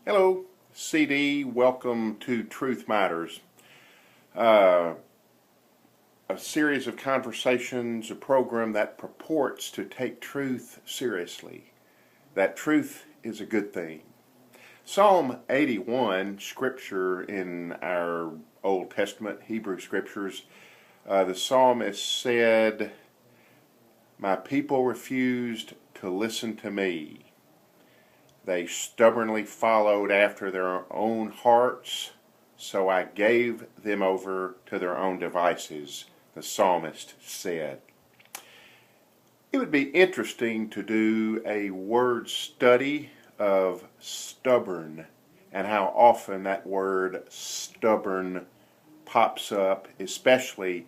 Hello, CD. Welcome to Truth Matters, uh, a series of conversations, a program that purports to take truth seriously. That truth is a good thing. Psalm 81, scripture in our Old Testament Hebrew scriptures, the psalmist said, "My people refused to listen to me. They stubbornly followed after their own hearts, so I gave them over to their own devices," the psalmist said. It would be interesting to do a word study of stubborn and how often that word stubborn pops up, especially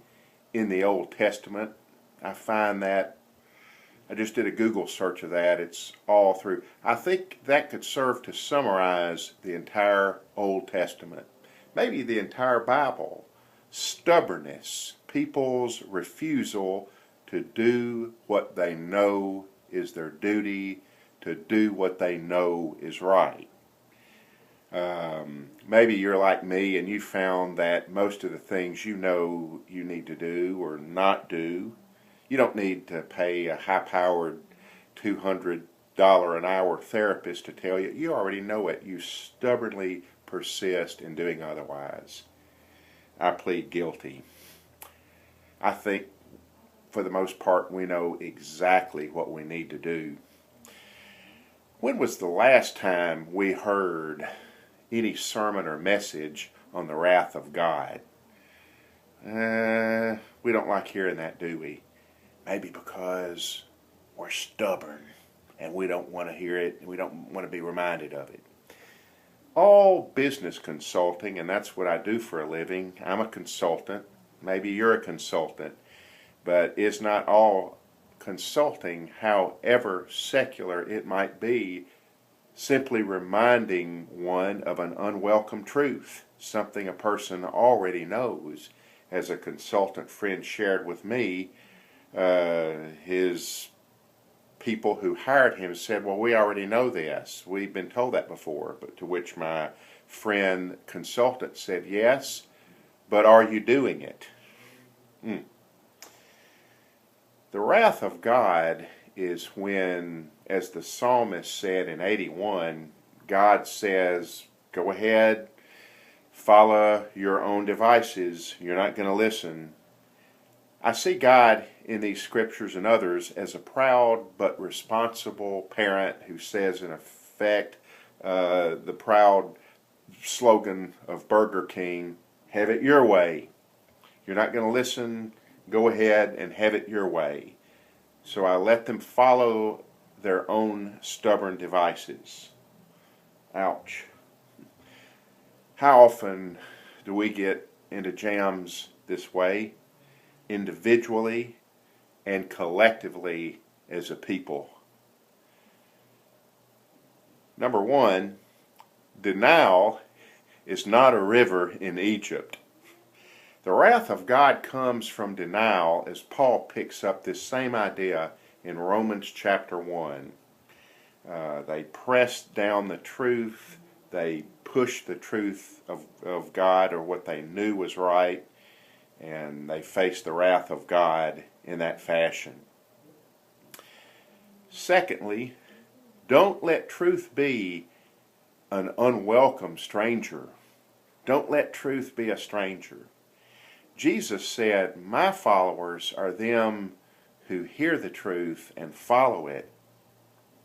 in the Old Testament. I find that I just did a Google search of that. It's all through. I think that could serve to summarize the entire Old Testament, maybe the entire Bible. Stubbornness, people's refusal to do what they know is their duty, to do what they know is right. Maybe you're like me and you found that most of the things you know you need to do or not do, you don't need to pay a high-powered $200 an hour therapist to tell you. You already know it. You stubbornly persist in doing otherwise. I plead guilty. I think for the most part we know exactly what we need to do. When was the last time we heard any sermon or message on the wrath of God? We don't like hearing that, do we? Maybe because we're stubborn and we don't want to hear it and we don't want to be reminded of it. All business consulting, and that's what I do for a living. I'm a consultant. Maybe you're a consultant. But it's not all consulting, however secular it might be, simply reminding one of an unwelcome truth, something a person already knows. As a consultant friend shared with me, his people who hired him said, "Well, we already know this. We've been told that before." But to which my friend consultant said, "Yes, but are you doing it?" The wrath of God is when, as the psalmist said in 81, God says, "Go ahead, follow your own devices. You're not going to listen." I see God in these scriptures and others as a proud but responsible parent who says, in effect, the proud slogan of Burger King, "Have it your way. You're not going to listen. Go ahead and have it your way." So I let them follow their own stubborn devices. Ouch. How often do we get into jams this way, individually and collectively as a people? Number one, denial is not a river in Egypt. The wrath of God comes from denial, as Paul picks up this same idea in Romans chapter 1. They pressed down the truth. They pushed the truth of God, or what they knew was right, and they faced the wrath of God in that fashion. Secondly, don't let truth be an unwelcome stranger. Don't let truth be a stranger. Jesus said, "My followers are them who hear the truth and follow it.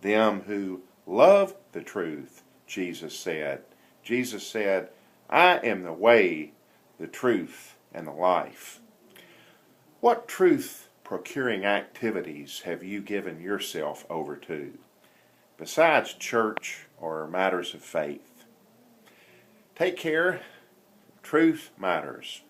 Them who love the truth," Jesus said. Jesus said, "I am the way, the truth, and the life." What truth-procuring activities have you given yourself over to, besides church or matters of faith? Take care. Truth matters.